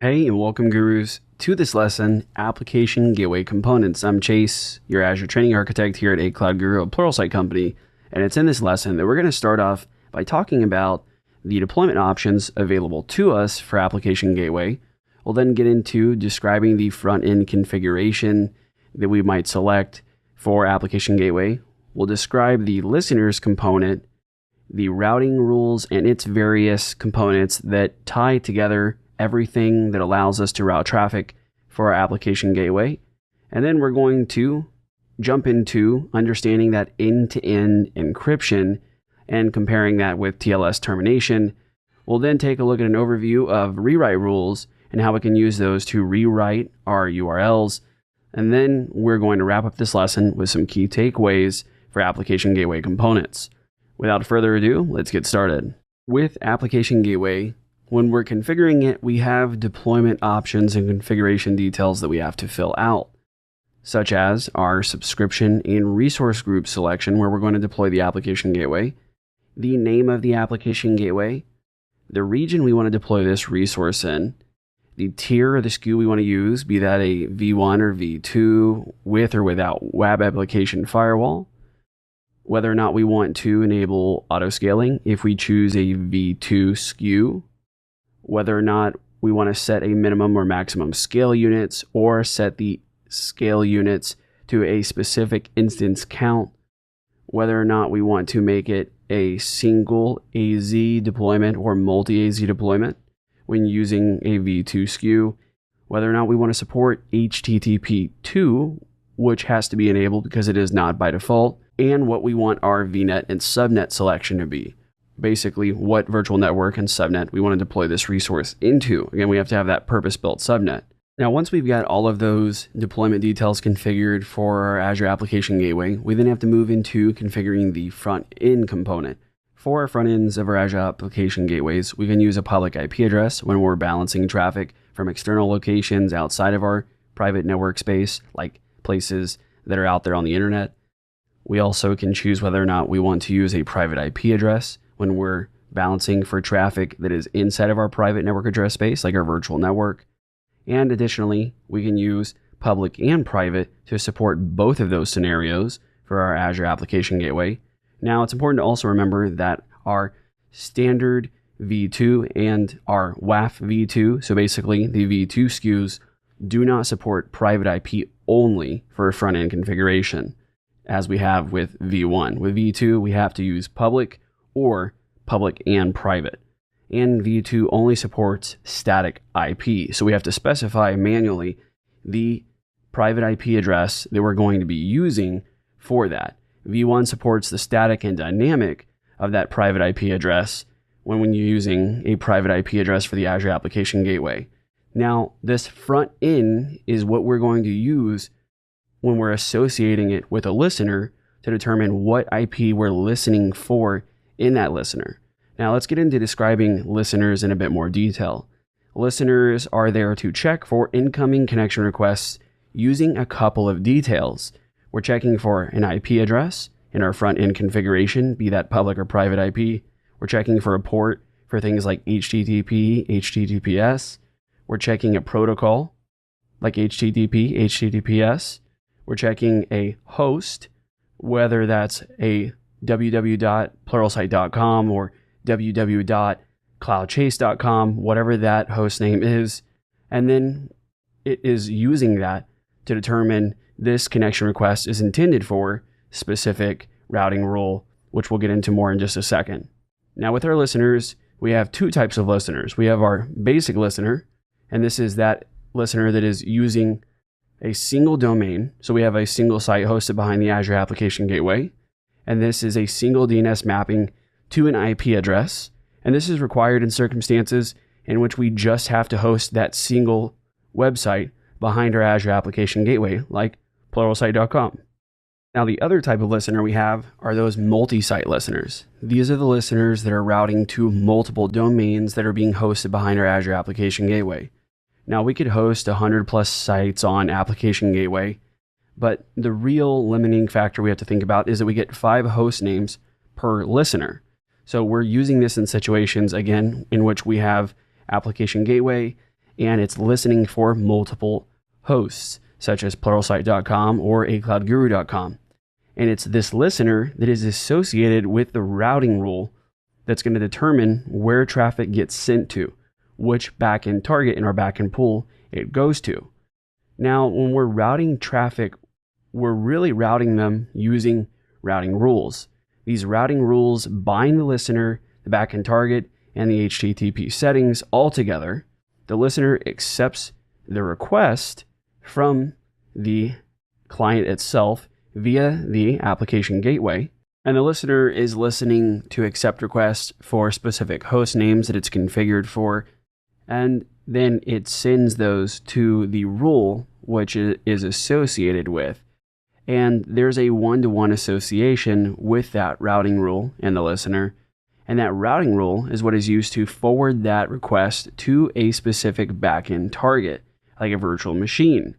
Hey, and welcome, gurus, to this lesson, Application Gateway Components. I'm Chase, your Azure Training Architect here at A Cloud Guru, a Pluralsight company, and it's in this lesson that we're going to start off by talking about the deployment options available to us for Application Gateway. We'll then get into describing the front-end configuration that we might select for Application Gateway. We'll describe the listeners component, the routing rules, and its various components that tie together everything that allows us to route traffic for our application gateway. And then we're going to jump into understanding that end-to-end encryption and comparing that with TLS termination. We'll then take a look at an overview of rewrite rules and how we can use those to rewrite our URLs. And then we're going to wrap up this lesson with some key takeaways for application gateway components. Without further ado, let's get started. With application gateway, when we're configuring it, we have deployment options and configuration details that we have to fill out, such as our subscription and resource group selection, where we're going to deploy the application gateway, the name of the application gateway, the region we want to deploy this resource in, the tier or the SKU we want to use, be that a V1 or V2 with or without web application firewall, whether or not we want to enable auto-scaling if we choose a V2 SKU, whether or not we want to set a minimum or maximum scale units or set the scale units to a specific instance count, whether or not we want to make it a single AZ deployment or multi-AZ deployment when using a V2 SKU, whether or not we want to support HTTP2, which has to be enabled because it is not by default, and what we want our VNet and subnet selection to be. Basically, what virtual network and subnet we want to deploy this resource into. Again, we have to have that purpose-built subnet. Now, once we've got all of those deployment details configured for our Azure Application Gateway, we then have to move into configuring the front-end component. For our front ends of our Azure Application Gateways, we can use a public IP address when we're balancing traffic from external locations outside of our private network space, like places that are out there on the internet. We also can choose whether or not we want to use a private IP address when we're balancing for traffic that is inside of our private network address space, like our virtual network. And additionally, we can use public and private to support both of those scenarios for our Azure Application Gateway. Now, it's important to also remember that our standard V2 and our WAF V2, so basically the V2 SKUs, do not support private IP only for front-end configuration, as we have with V1. With V2, we have to use public or public and private. And V2 only supports static IP. So we have to specify manually the private IP address that we're going to be using for that. V1 supports the static and dynamic of that private IP address when you're using a private IP address for the Azure Application Gateway. Now, this front end is what we're going to use when we're associating it with a listener to determine what IP we're listening for in that listener. Now let's get into describing listeners in a bit more detail. Listeners are there to check for incoming connection requests using a couple of details. We're checking for an IP address in our front-end configuration, be that public or private IP. We're checking for a port for things like HTTP, HTTPS. We're checking a protocol like HTTP, HTTPS. We're checking a host, whether that's a www.pluralsight.com or www.cloudchase.com, whatever that host name is. And then it is using that to determine this connection request is intended for specific routing rule, which we'll get into more in just a second. Now with our listeners, we have two types of listeners. We have our basic listener, and this is that listener that is using a single domain. So we have a single site hosted behind the Azure Application Gateway. And this is a single DNS mapping to an IP address. And this is required in circumstances in which we just have to host that single website behind our Azure Application Gateway, like pluralsight.com. Now, the other type of listener we have are those multi-site listeners. These are the listeners that are routing to multiple domains that are being hosted behind our Azure Application Gateway. Now, we could host 100 plus sites on Application Gateway, but the real limiting factor we have to think about is that we get 5 host names per listener. So we're using this in situations, again, in which we have Application Gateway and it's listening for multiple hosts, such as Pluralsight.com or acloudguru.com. And it's this listener that is associated with the routing rule that's going to determine where traffic gets sent to, which backend target in our backend pool it goes to. Now, when we're routing traffic, we're really routing them using routing rules. These routing rules bind the listener, the backend target, and the HTTP settings all together. The listener accepts the request from the client itself via the application gateway, and the listener is listening to accept requests for specific host names that it's configured for, and then it sends those to the rule which it is associated with. And there's a one-to-one association with that routing rule and the listener, and that routing rule is what is used to forward that request to a specific backend target, like a virtual machine.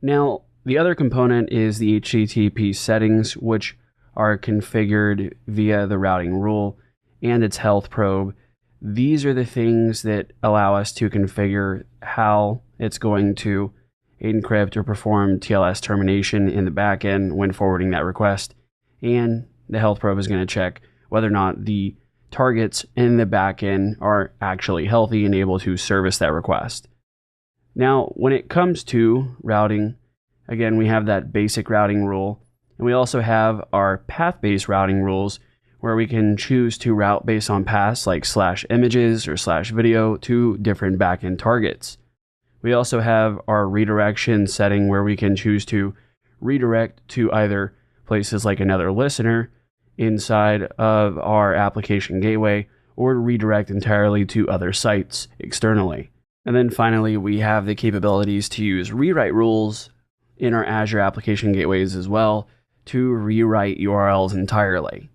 Now, the other component is the HTTP settings, which are configured via the routing rule and its health probe. These are the things that allow us to configure how it's going to encrypt or perform TLS termination in the backend when forwarding that request. And the health probe is going to check whether or not the targets in the backend are actually healthy and able to service that request. Now, when it comes to routing, again, we have that basic routing rule, and we also have our path-based routing rules where we can choose to route based on paths like /images or /video to different backend targets. We also have our redirection setting where we can choose to redirect to either places like another listener inside of our application gateway or redirect entirely to other sites externally. And then finally, we have the capabilities to use rewrite rules in our Azure application gateways as well to rewrite URLs entirely.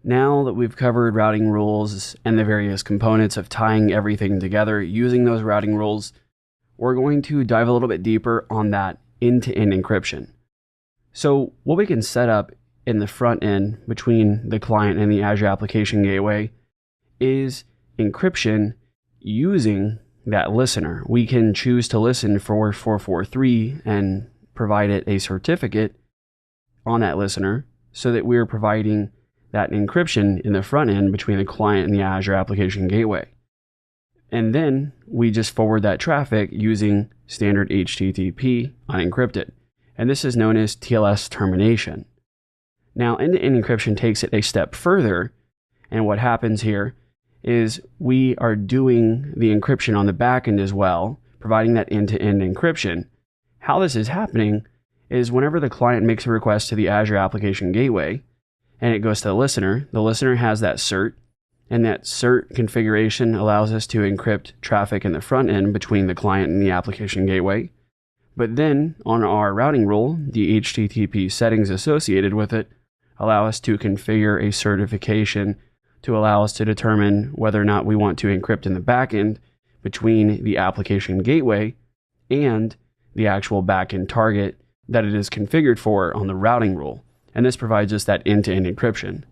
Now that we've covered routing rules and the various components of tying everything together using those routing rules, we're going to dive a little bit deeper on that end-to-end encryption. So what we can set up in the front end between the client and the Azure application gateway is encryption using that listener. We can choose to listen for 443 and provide it a certificate on that listener so that we're providing that encryption in the front end between the client and the Azure application gateway. And then we just forward that traffic using standard HTTP unencrypted. And this is known as TLS termination. Now, end-to-end encryption takes it a step further. And what happens here is we are doing the encryption on the back end as well, providing that end-to-end encryption. How this is happening is whenever the client makes a request to the Azure application gateway and it goes to the listener has that cert, and that cert configuration allows us to encrypt traffic in the front end between the client and the application gateway. But then on our routing rule, the HTTP settings associated with it allow us to configure a certification to allow us to determine whether or not we want to encrypt in the backend between the application gateway and the actual backend target that it is configured for on the routing rule. And this provides us that end-to-end encryption.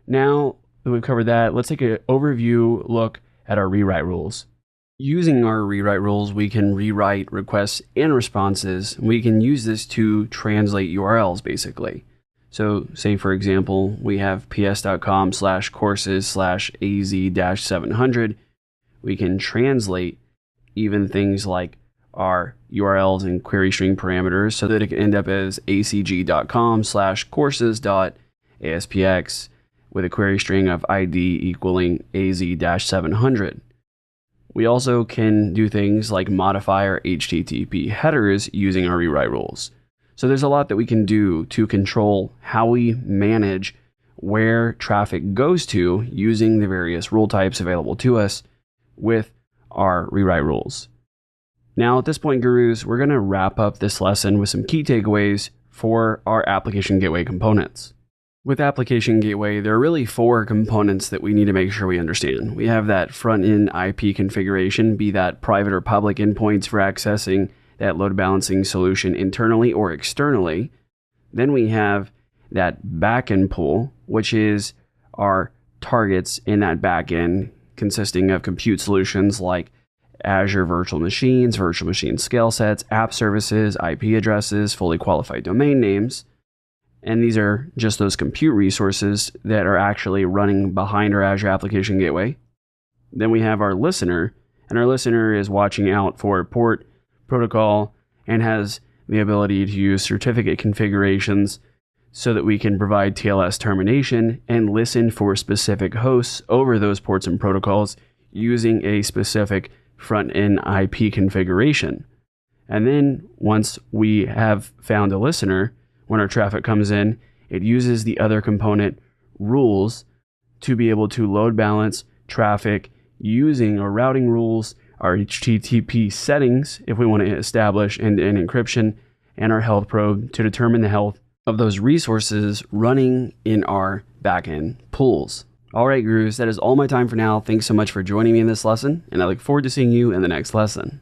Now that we've covered that, let's take an overview look at our rewrite rules. Using our rewrite rules, we can rewrite requests and responses. We can use this to translate URLs basically. So say for example, we have ps.com/courses/az-700. We can translate even things like our URLs and query string parameters so that it can end up as acg.com/courses.aspx with a query string of ID equaling az-700. We also can do things like modify our HTTP headers using our rewrite rules. So there's a lot that we can do to control how we manage where traffic goes to using the various rule types available to us with our rewrite rules. Now at this point, gurus, we're going to wrap up this lesson with some key takeaways for our application gateway components. With application gateway, there are really 4 components that we need to make sure we understand. We have that front-end IP configuration, be that private or public endpoints for accessing that load balancing solution internally or externally. Then we have that backend pool, which is our targets in that backend consisting of compute solutions like Azure virtual machines, virtual machine scale sets, app services, IP addresses, fully qualified domain names. And these are just those compute resources that are actually running behind our Azure Application Gateway. Then we have our listener, and our listener is watching out for port, protocol, and has the ability to use certificate configurations so that we can provide TLS termination and listen for specific hosts over those ports and protocols using a specific front-end IP configuration. And then once we have found a listener, when our traffic comes in, it uses the other component rules to be able to load balance traffic using our routing rules, our HTTP settings, if we want to establish end-to-end encryption, and our health probe to determine the health of those resources running in our backend pools. All right, Gurus, that is all my time for now. Thanks so much for joining me in this lesson, and I look forward to seeing you in the next lesson.